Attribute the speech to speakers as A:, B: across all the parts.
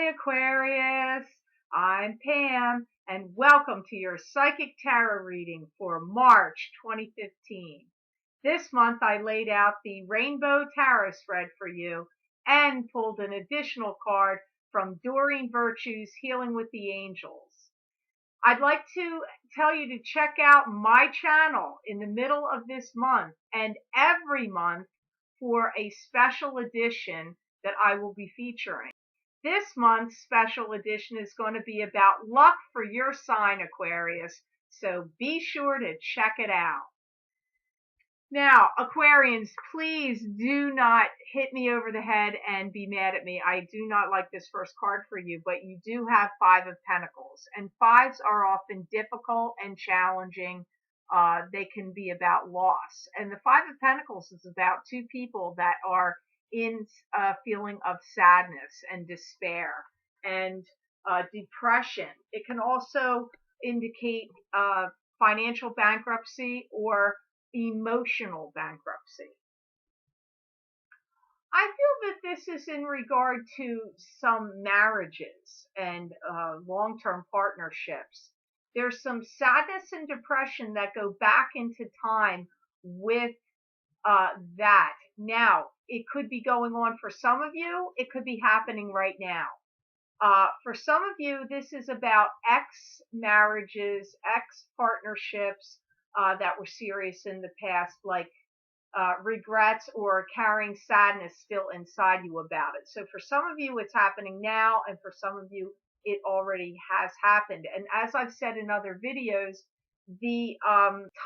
A: Aquarius. I'm Pam, and welcome to your Psychic Tarot reading for March 2015. This month I laid out the Rainbow Tarot spread for you and pulled an additional card from Doreen Virtue's Healing with the Angels. I'd like to tell you to check out my channel in the middle of this month and every month for a special edition that I will be featuring. This month's special edition is going to be about luck for your sign, Aquarius, so be sure to check it out. Now, Aquarians, please do not hit me over the head and be mad at me. I do not like this first card for you, but you do have Five of Pentacles, and fives are often difficult and challenging. They can be about loss, and the Five of Pentacles is about two people that are in a feeling of sadness and despair and depression. It can also indicate financial bankruptcy or emotional bankruptcy. I feel that this is in regard to some marriages and long-term partnerships. There's some sadness and depression that go back into time with that. Now, it could be going on for some of you. It could be happening right now. For some of you, this is about ex-marriages, ex-partnerships that were serious in the past, like regrets or carrying sadness still inside you about it. So for some of you, it's happening now, and for some of you, it already has happened. And as I've said in other videos, the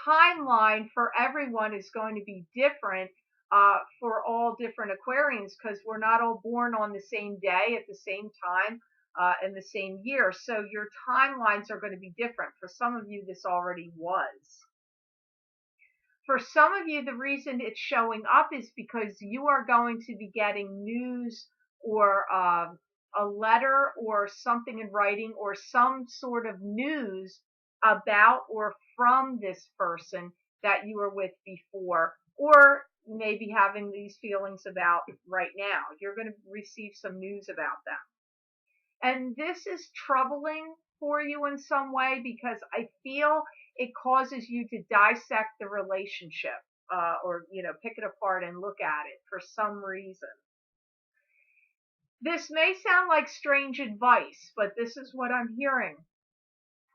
A: timeline for everyone is going to be different for all different Aquarians, because we're not all born on the same day at the same time in the same year. So your timelines are going to be different. For some of you, this already was. For some of you, the reason it's showing up is because you are going to be getting news or a letter or something in writing or some sort of news about or from this person that you were with before, or maybe having these feelings about right now. You're going to receive some news about them. And this is troubling for you in some way, because I feel it causes you to dissect the relationship or, pick it apart and look at it for some reason. This may sound like strange advice, but this is what I'm hearing.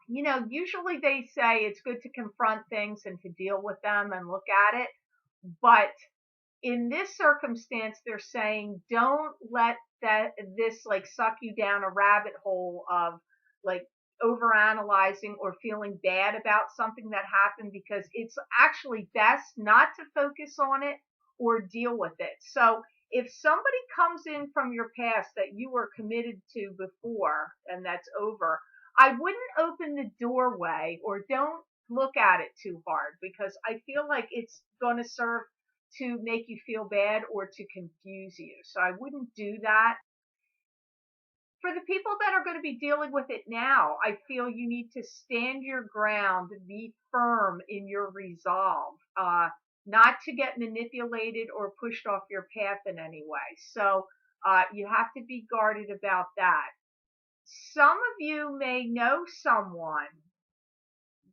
A: Usually they say it's good to confront things and to deal with them and look at it. But in this circumstance, they're saying don't let this suck you down a rabbit hole of overanalyzing or feeling bad about something that happened, because it's actually best not to focus on it or deal with it. So if somebody comes in from your past that you were committed to before and that's over, I wouldn't open the doorway or don't look at it too hard, because I feel like it's going to serve to make you feel bad or to confuse you. So I wouldn't do that. For the people that are going to be dealing with it now, I feel you need to stand your ground, be firm in your resolve, not to get manipulated or pushed off your path in any way. So you have to be guarded about that. Some of you may know someone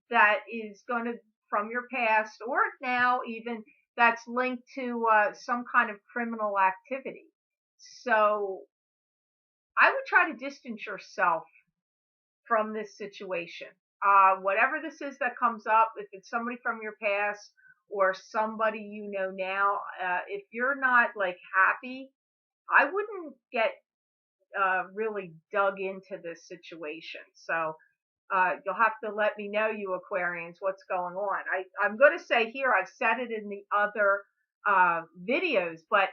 A: that is going to, from your past or now even, that's linked to some kind of criminal activity. So I would try to distance yourself from this situation. Whatever this is that comes up, if it's somebody from your past or somebody you know now, if you're not happy, I wouldn't get really dug into this situation. So you'll have to let me know, you Aquarians, what's going on. I'm going to say here, I've said it in the other videos, but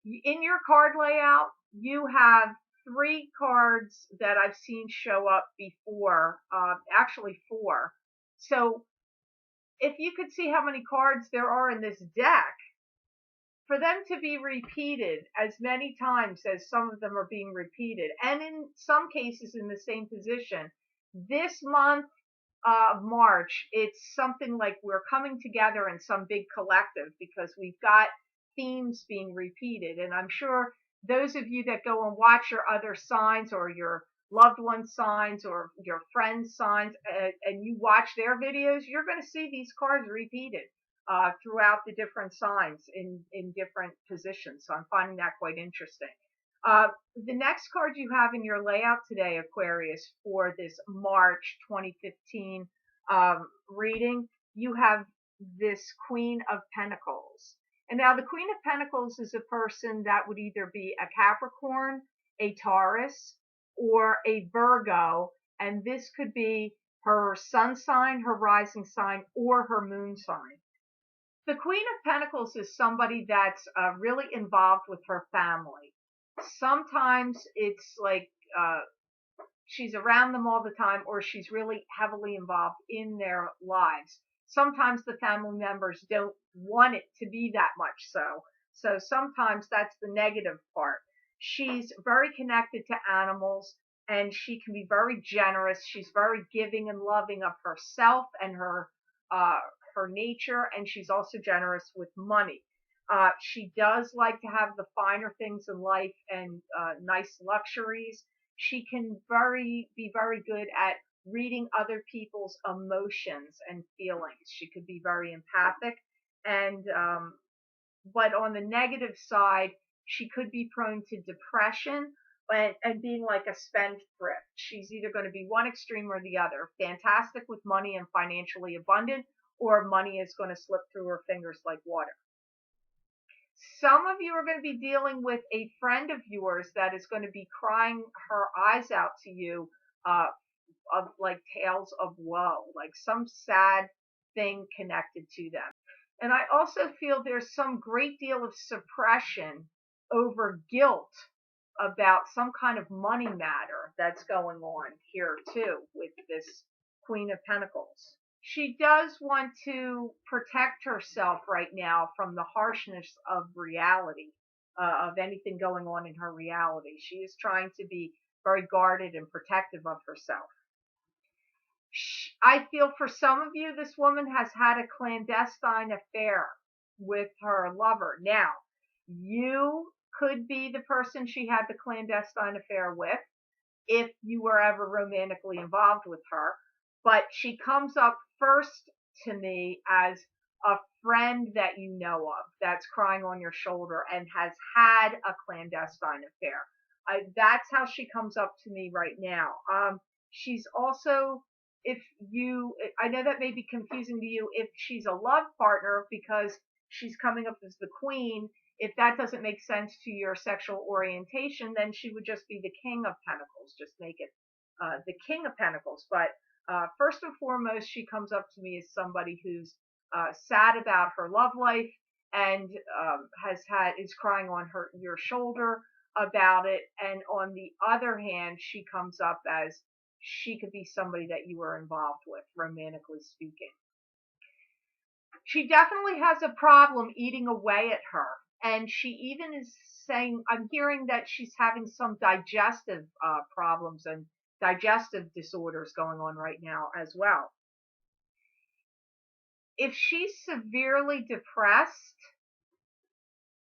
A: in your card layout, you have 3 cards that I've seen show up before, actually 4. So if you could see how many cards there are in this deck, for them to be repeated as many times as some of them are being repeated, and in some cases in the same position, this month of March, it's something like we're coming together in some big collective, because we've got themes being repeated. And I'm sure those of you that go and watch your other signs or your loved one's signs or your friends' signs, and you watch their videos, you're going to see these cards repeated throughout the different signs in different positions. So I'm finding that quite interesting. Uh, the next card you have in your layout today, Aquarius, for this March 2015 reading, you have this Queen of Pentacles. And now the Queen of Pentacles is a person that would either be a Capricorn, a Taurus, or a Virgo, and this could be her sun sign, her rising sign, or her moon sign. The Queen of Pentacles is somebody that's really involved with her family. Sometimes it's like she's around them all the time, or she's really heavily involved in their lives. Sometimes the family members don't want it to be that much so. So sometimes that's the negative part. She's very connected to animals, and she can be very generous. She's very giving and loving of herself and her nature, and she's also generous with money. She does like to have the finer things in life and nice luxuries. She can be very good at reading other people's emotions and feelings. She could be very empathic, and but on the negative side, she could be prone to depression and being like a spendthrift. She's either going to be one extreme or the other. Fantastic with money and financially abundant, or money is going to slip through her fingers like water. Some of you are going to be dealing with a friend of yours that is going to be crying her eyes out to you of like tales of woe, like some sad thing connected to them. And I also feel there's some great deal of suppression over guilt about some kind of money matter that's going on here too with this Queen of Pentacles. She does want to protect herself right now from the harshness of reality, of anything going on in her reality. She is trying to be very guarded and protective of herself. I feel for some of you, this woman has had a clandestine affair with her lover. Now, you could be the person she had the clandestine affair with if you were ever romantically involved with her. But she comes up first to me as a friend that you know of that's crying on your shoulder and has had a clandestine affair. That's how she comes up to me right now. She's also, I know that may be confusing to you if she's a love partner because she's coming up as the queen. If that doesn't make sense to your sexual orientation, then she would just be the King of Pentacles. Just make it the King of Pentacles. But first and foremost, she comes up to me as somebody who's sad about her love life and is crying on your shoulder about it. And on the other hand, she comes up as she could be somebody that you were involved with, romantically speaking. She definitely has a problem eating away at her. And she even is saying, I'm hearing that she's having some digestive problems and digestive disorders going on right now as well. If she's severely depressed,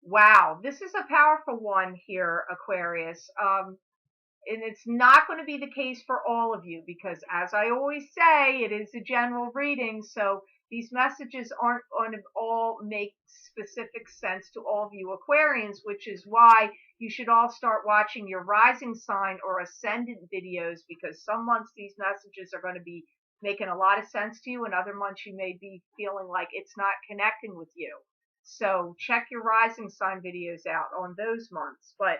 A: wow, this is a powerful one here, Aquarius. And it's not going to be the case for all of you because, as I always say, it is a general reading, so these messages aren't going to all make specific sense to all of you Aquarians, which is why you should all start watching your rising sign or ascendant videos, because some months these messages are going to be making a lot of sense to you, and other months you may be feeling like it's not connecting with you. So check your rising sign videos out on those months. But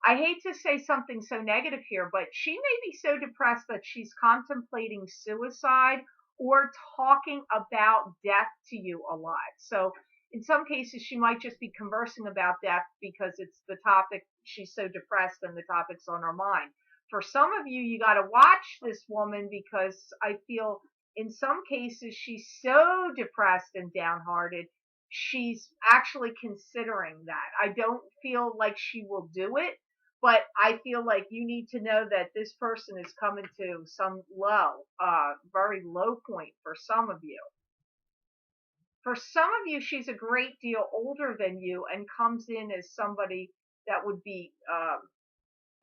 A: I hate to say something so negative here, but she may be so depressed that she's contemplating suicide or talking about death to you a lot. So in some cases, she might just be conversing about death because it's the topic. She's so depressed and the topic's on her mind. For some of you, you got to watch this woman because I feel in some cases she's so depressed and downhearted, she's actually considering that. I don't feel like she will do it, but I feel like you need to know that this person is coming to some very low point for some of you. For some of you, she's a great deal older than you and comes in as somebody that would be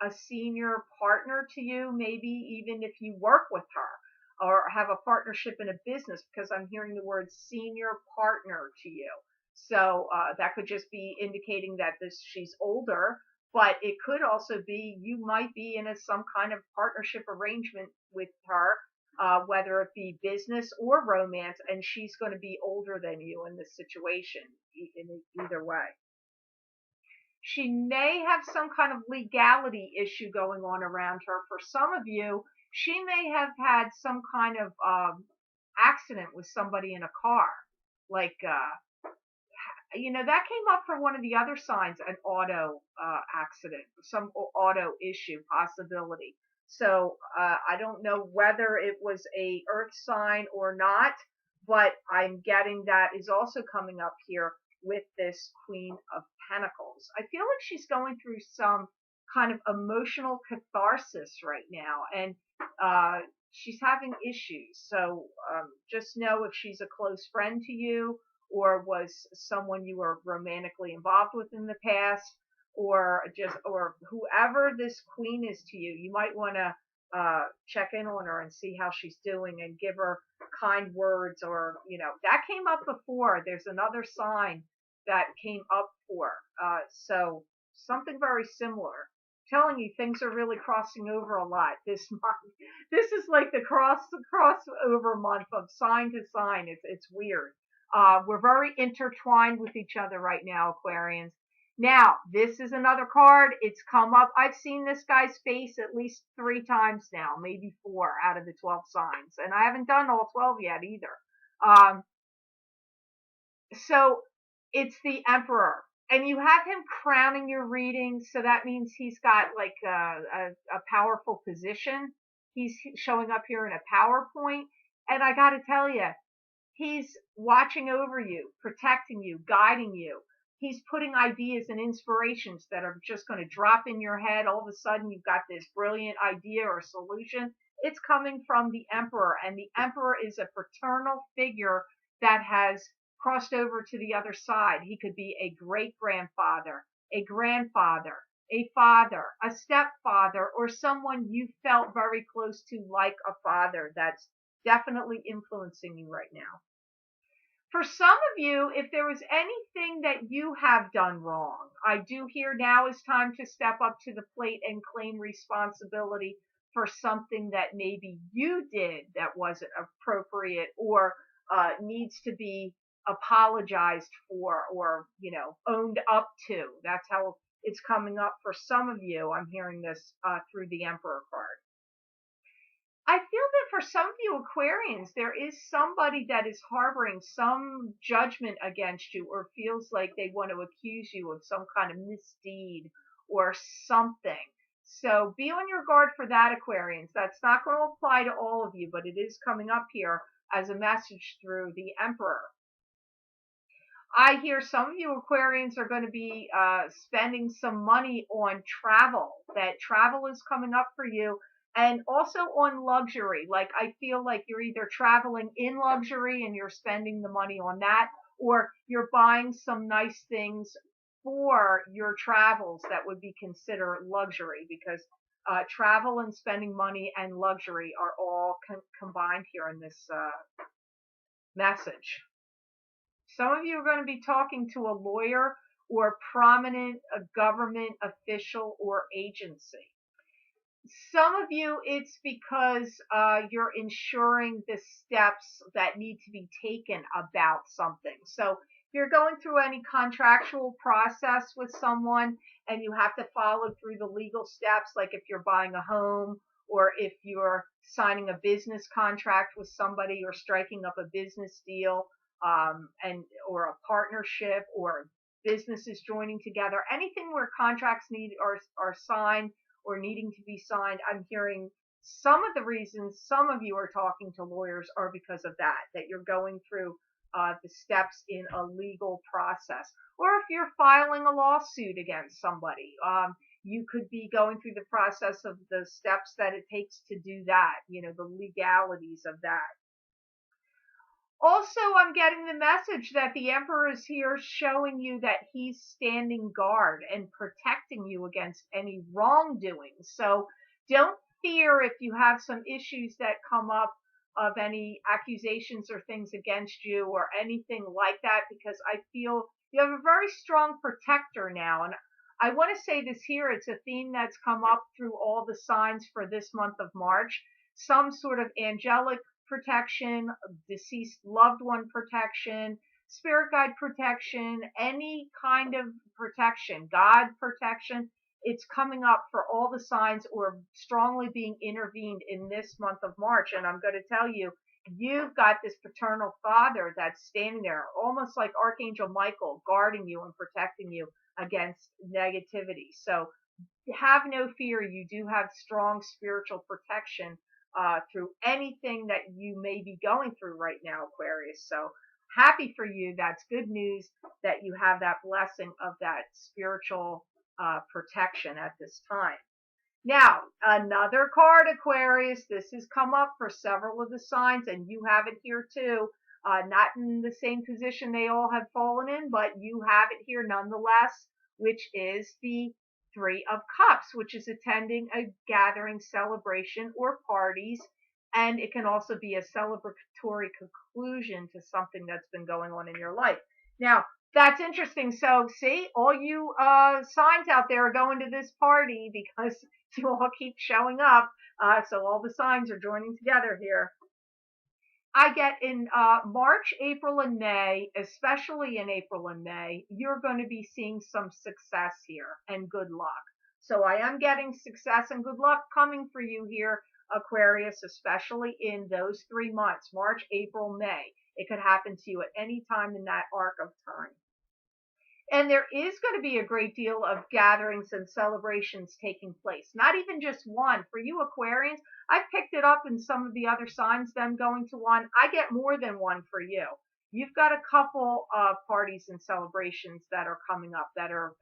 A: a senior partner to you, maybe even if you work with her or have a partnership in a business, because I'm hearing the word senior partner to you. So that could just be indicating that she's older, but it could also be you might be in some kind of partnership arrangement with her, whether it be business or romance, and she's going to be older than you in this situation, in either way. She may have some kind of legality issue going on around her. For some of you, she may have had some kind of accident with somebody in a car. Like, that came up for one of the other signs, an auto accident, some auto issue possibility. So I don't know whether it was a earth sign or not, but I'm getting that is also coming up here with this Queen of Pentacles. I feel like she's going through some kind of emotional catharsis right now, and she's having issues. So just know if she's a close friend to you, or was someone you were romantically involved with in the past, or whoever this queen is to you, you might want to check in on her and see how she's doing and give her kind words, or that came up before. There's another sign that came up for so something very similar. Telling you, things are really crossing over a lot this month. This is like the crossover month of sign to sign. It's weird. We're very intertwined with each other right now, Aquarians. Now, this is another card. It's come up. I've seen this guy's face at least 3 times now, maybe 4 out of the 12 signs. And I haven't done all 12 yet either. So it's the Emperor. And you have him crowning your reading, so that means he's got like a powerful position. He's showing up here in a PowerPoint. And I got to tell you, he's watching over you, protecting you, guiding you. He's putting ideas and inspirations that are just going to drop in your head. All of a sudden, you've got this brilliant idea or solution. It's coming from the Emperor, and the Emperor is a paternal figure that has crossed over to the other side. He could be a great-grandfather, a grandfather, a father, a stepfather, or someone you felt very close to like a father that's definitely influencing you right now. For some of you, if there was anything that you have done wrong, I do hear now is time to step up to the plate and claim responsibility for something that maybe you did that wasn't appropriate, or needs to be apologized for, or owned up to. That's how it's coming up for some of you. I'm hearing this through the Emperor card. I feel that for some of you Aquarians, there is somebody that is harboring some judgment against you, or feels like they want to accuse you of some kind of misdeed or something. So be on your guard for that, Aquarians. That's not going to apply to all of you, but it is coming up here as a message through the Emperor. I hear some of you Aquarians are going to be spending some money on travel. That travel is coming up for you. And also on luxury. Like, I feel like you're either traveling in luxury and you're spending the money on that, or you're buying some nice things for your travels that would be considered luxury, because travel and spending money and luxury are all combined here in this message. Some of you are going to be talking to a lawyer or prominent government official or agency. Some of you, it's because you're ensuring the steps that need to be taken about something. So if you're going through any contractual process with someone and you have to follow through the legal steps, like if you're buying a home, or if you're signing a business contract with somebody, or striking up a business deal, or a partnership, or businesses joining together, anything where contracts are signed or needing to be signed, I'm hearing some of the reasons some of you are talking to lawyers are because of that you're going through the steps in a legal process. Or if you're filing a lawsuit against somebody, you could be going through the process of the steps that it takes to do that, the legalities of that. Also, I'm getting the message that the Emperor is here showing you that he's standing guard and protecting you against any wrongdoing. So don't fear if you have some issues that come up of any accusations or things against you or anything like that, because I feel you have a very strong protector now. And I want to say this here, it's a theme that's come up through all the signs for this month of March. Some sort of angelic protection, deceased loved one protection, spirit guide protection, any kind of protection, God protection. It's coming up for all the signs or strongly being intervened in this month of March. And I'm going to tell you, you've got this paternal father that's standing there, almost like Archangel Michael, guarding you and protecting you against negativity. So have no fear. You do have strong spiritual protection through anything that you may be going through right now, Aquarius. So happy for you. That's good news that you have that blessing of that spiritual protection at this time. Now, another card, Aquarius. This has come up for several of the signs, and you have it here too. Not in the same position they all have fallen in, but you have it here nonetheless, which is the Three of Cups, which is attending a gathering, celebration, or parties. And it can also be a celebratory conclusion to something that's been going on in your life. Now, that's interesting. So, see, all you signs out there are going to this party because you all keep showing up. So all the signs are joining together here. I get in March, April, and May, especially in April and May, you're going to be seeing some success here and good luck. So I am getting success and good luck coming for you here, Aquarius, especially in those 3 months, March, April, May. It could happen to you at any time in that arc of time. And there is going to be a great deal of gatherings and celebrations taking place. Not even just one. For you Aquarians, I've picked it up in some of the other signs, them going to one. I get more than one for you. You've got a couple of parties and celebrations that are coming up that are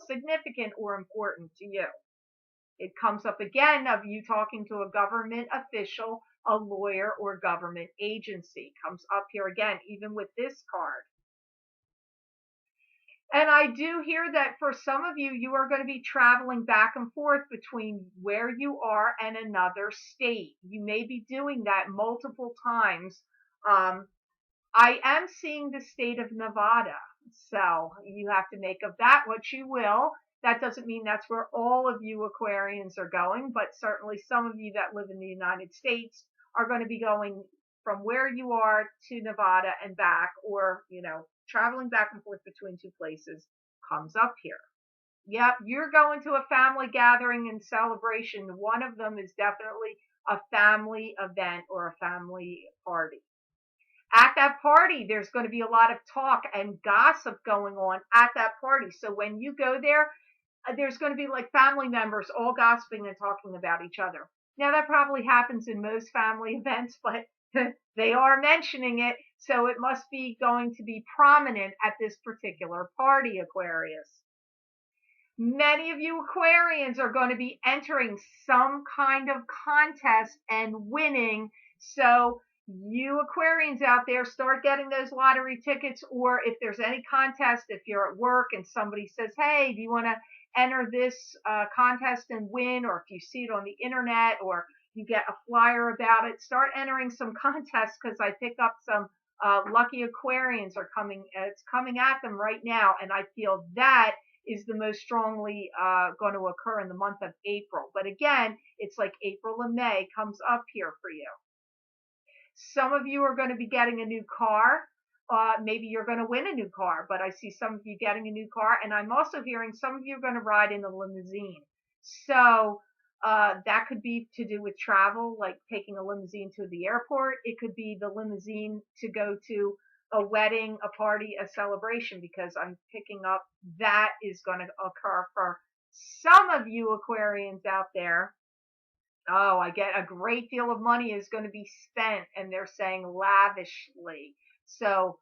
A: significant or important to you. It comes up again of you talking to a government official, a lawyer, or government agency. Comes up here again, even with this card. And I do hear that for some of you, you are going to be traveling back and forth between where you are and another state. You may be doing that multiple times. I am seeing the state of Nevada. So you have to make of that what you will. That doesn't mean that's where all of you Aquarians are going, but certainly some of you that live in the United States are going to be going from where you are to Nevada and back, or, traveling back and forth between two places comes up here. Yep, you're going to a family gathering and celebration. One of them is definitely a family event or a family party. At that party, there's going to be a lot of talk and gossip going on at that party. So when you go there, there's going to be like family members all gossiping and talking about each other. Now that probably happens in most family events, but they are mentioning it, so it must be going to be prominent at this particular party, Aquarius. Many of you Aquarians are going to be entering some kind of contest and winning. So you Aquarians out there, start getting those lottery tickets, or if there's any contest, if you're at work and somebody says, hey, do you want to enter this contest and win, or if you see it on the internet or you get a flyer about it, start entering some contests, because I pick up some lucky Aquarians are coming. It's coming at them right now, and I feel that is the most strongly going to occur in the month of April. But again, it's like April and May comes up here for you. Some of you are going to be getting a new car. Maybe you're going to win a new car, but I see some of you getting a new car, and I'm also hearing some of you are going to ride in a limousine. So that could be to do with travel, like taking a limousine to the airport. It could be the limousine to go to a wedding, a party, a celebration, because I'm picking up that is going to occur for some of you Aquarians out there. Oh, I get a great deal of money is going to be spent, and they're saying lavishly. So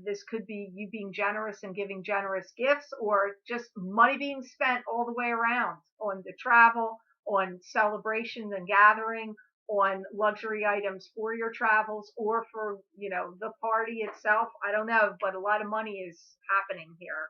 A: this could be you being generous and giving generous gifts, or just money being spent all the way around on the travel, on celebrations and gathering, on luxury items for your travels or for, the party itself. I don't know, but a lot of money is happening here.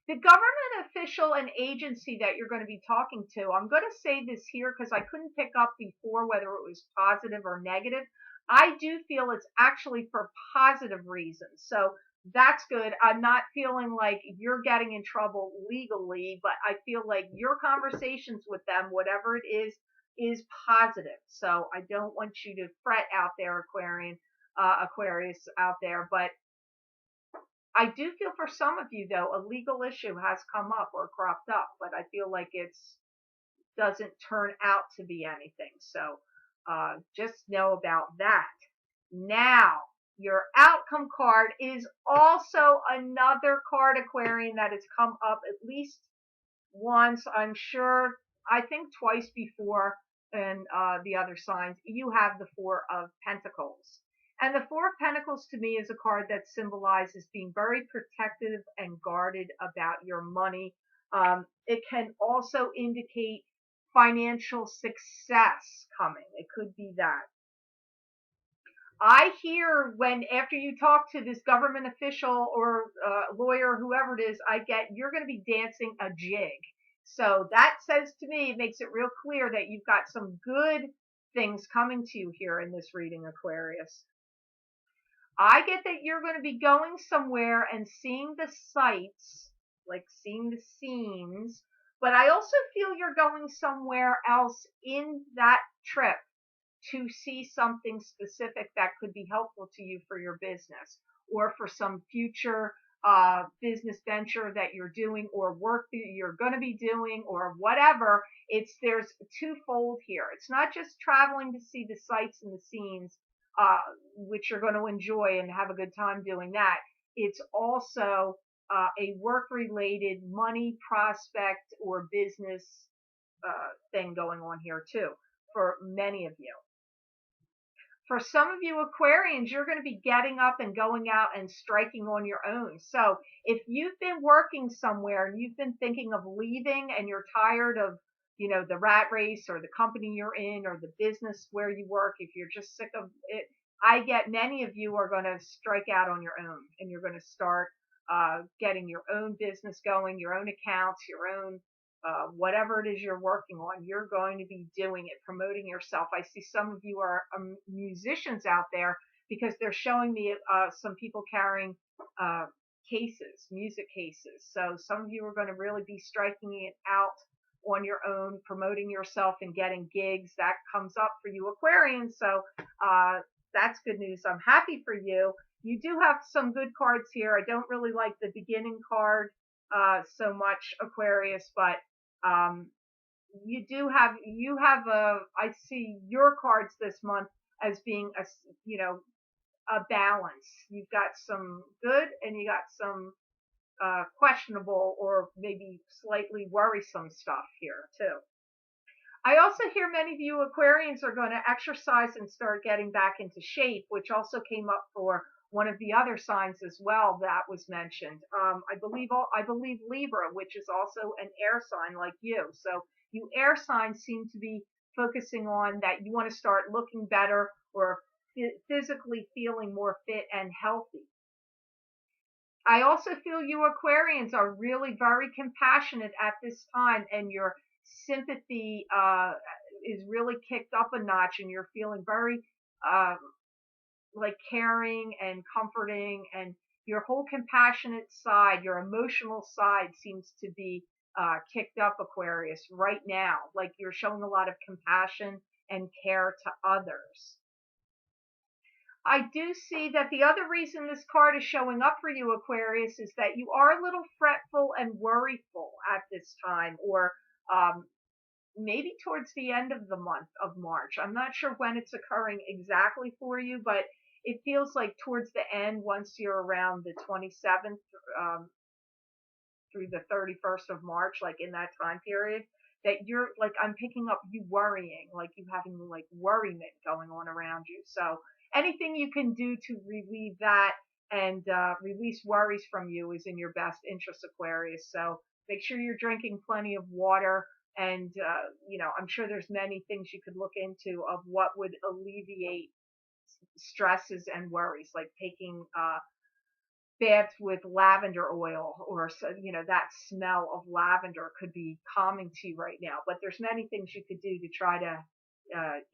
A: The government official and agency that you're going to be talking to, I'm going to say this here because I couldn't pick up before whether it was positive or negative. I do feel it's actually for positive reasons. So that's good. I'm not feeling like you're getting in trouble legally, but I feel like your conversations with them, whatever it is positive. So I don't want you to fret out there, Aquarius out there, but I do feel for some of you though, a legal issue has come up or cropped up, but I feel like it's doesn't turn out to be anything. So just know about that. Now, your outcome card is also another card, Aquarian, that has come up at least once, I'm sure, I think twice before in the other signs. You have the Four of Pentacles. And the Four of Pentacles to me is a card that symbolizes being very protective and guarded about your money. It can also indicate financial success coming. It could be that. I hear when after you talk to this government official or lawyer, whoever it is, I get you're going to be dancing a jig. So that says to me, it makes it real clear that you've got some good things coming to you here in this reading, Aquarius. I get that you're going to be going somewhere and seeing the sights, like seeing the scenes, but I also feel you're going somewhere else in that trip to see something specific that could be helpful to you for your business or for some future business venture that you're doing or work that you're going to be doing or whatever. There's twofold here. It's not just traveling to see the sights and the scenes, which you're going to enjoy and have a good time doing that. It's also a work-related money prospect or business thing going on here too for many of you. For some of you Aquarians, you're going to be getting up and going out and striking on your own. So if you've been working somewhere and you've been thinking of leaving and you're tired of, the rat race or the company you're in or the business where you work, if you're just sick of it, I get many of you are going to strike out on your own and you're going to start getting your own business going, your own accounts, your own whatever it is you're working on, you're going to be doing it, promoting yourself. I see some of you are musicians out there because they're showing me some people carrying music cases. So some of you are going to really be striking it out on your own, promoting yourself and getting gigs. That comes up for you Aquarians. So that's good news. I'm happy for you. You do have some good cards here. I don't really like the beginning card so much, Aquarius, but you have I see your cards this month as being a balance. You've got some good and you got some questionable or maybe slightly worrisome stuff here too. I also hear many of you Aquarians are going to exercise and start getting back into shape, which also came up for one of the other signs as well that was mentioned. I believe Libra, which is also an air sign like you. So you air signs seem to be focusing on that you want to start looking better or physically feeling more fit and healthy. I also feel you Aquarians are really very compassionate at this time, and your sympathy is really kicked up a notch, and you're feeling very like caring and comforting, and your whole compassionate side, your emotional side seems to be kicked up, Aquarius, right now. Like you're showing a lot of compassion and care to others. I do see that the other reason this card is showing up for you, Aquarius, is that you are a little fretful and worryful at this time, or maybe towards the end of the month of March. I'm not sure when it's occurring exactly for you, but it feels like towards the end, once you're around the 27th through the 31st of March, like in that time period, that you're like, I'm picking up you worrying, like you having like worriment going on around you. So anything you can do to relieve that and release worries from you is in your best interest, Aquarius. So make sure you're drinking plenty of water And, I'm sure there's many things you could look into of what would alleviate stresses and worries, like taking baths with lavender oil, or so, that smell of lavender could be calming to you right now. But there's many things you could do to try to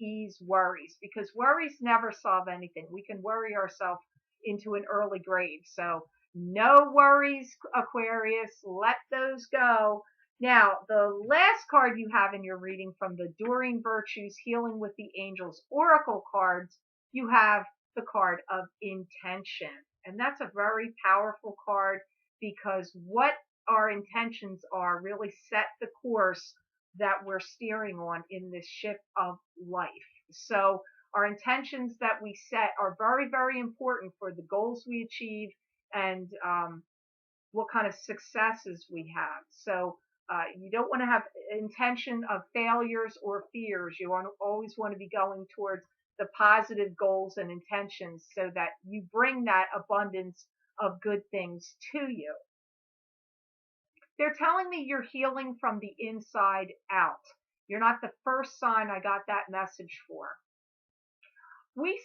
A: ease worries, because worries never solve anything. We can worry ourselves into an early grave. So no worries, Aquarius. Let those go. Now, the last card you have in your reading from the Doreen Virtues Healing with the Angels Oracle cards, you have the card of intention. And that's a very powerful card, because what our intentions are really set the course that we're steering on in this ship of life. So our intentions that we set are very, very important for the goals we achieve, and what kind of successes we have. So you don't want to have intention of failures or fears. You always want to be going towards the positive goals and intentions, so that you bring that abundance of good things to you. They're telling me you're healing from the inside out. You're not the first sign I got that message for. We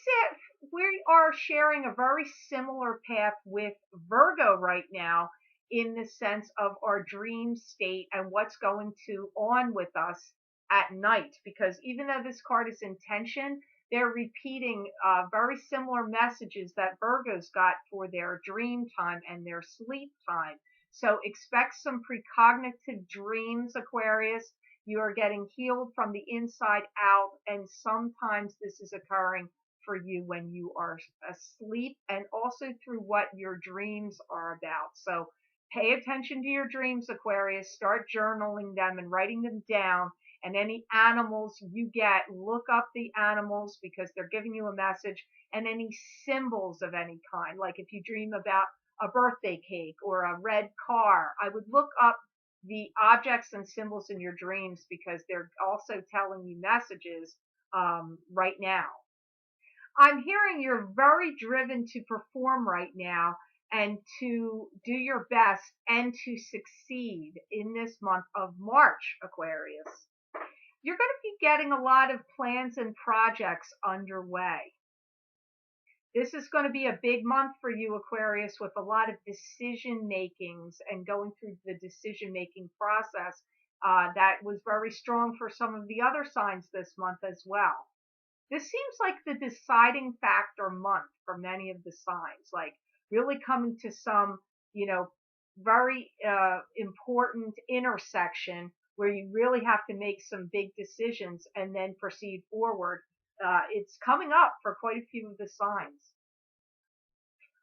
A: are sharing a very similar path with Virgo right now, in the sense of our dream state and what's going to on with us at night. Because even though this card is intention, they're repeating very similar messages that Virgos got for their dream time and their sleep time. So expect some precognitive dreams, Aquarius. You are getting healed from the inside out, and sometimes this is occurring for you when you are asleep, and also through what your dreams are about. So pay attention to your dreams, Aquarius. Start journaling them and writing them down. And any animals you get, look up the animals, because they're giving you a message. And any symbols of any kind, like if you dream about a birthday cake or a red car, I would look up the objects and symbols in your dreams, because they're also telling you messages right now. I'm hearing you're very driven to perform right now, and to do your best and to succeed in this month of March, Aquarius. You're going to be getting a lot of plans and projects underway. This is going to be a big month for you, Aquarius, with a lot of decision makings and going through the decision making process. That was very strong for some of the other signs this month as well. This seems like the deciding factor month for many of the signs, like really coming to some, very important intersection where you really have to make some big decisions and then proceed forward. It's coming up for quite a few of the signs.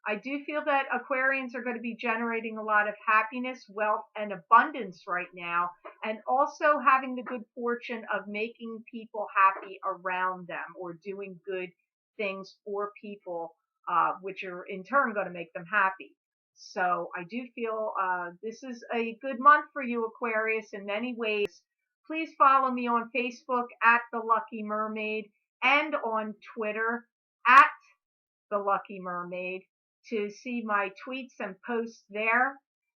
A: I do feel that Aquarians are going to be generating a lot of happiness, wealth, and abundance right now, and also having the good fortune of making people happy around them, or doing good things for people, which are in turn going to make them happy. So I do feel this is a good month for you, Aquarius, in many ways. Please follow me on Facebook at The Lucky Mermaid, and on Twitter at The Lucky Mermaid, to see my tweets and posts there.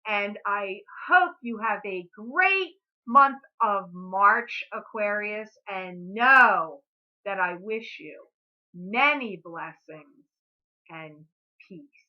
A: And I hope you have a great month of March, Aquarius, and know that I wish you many blessings and peace.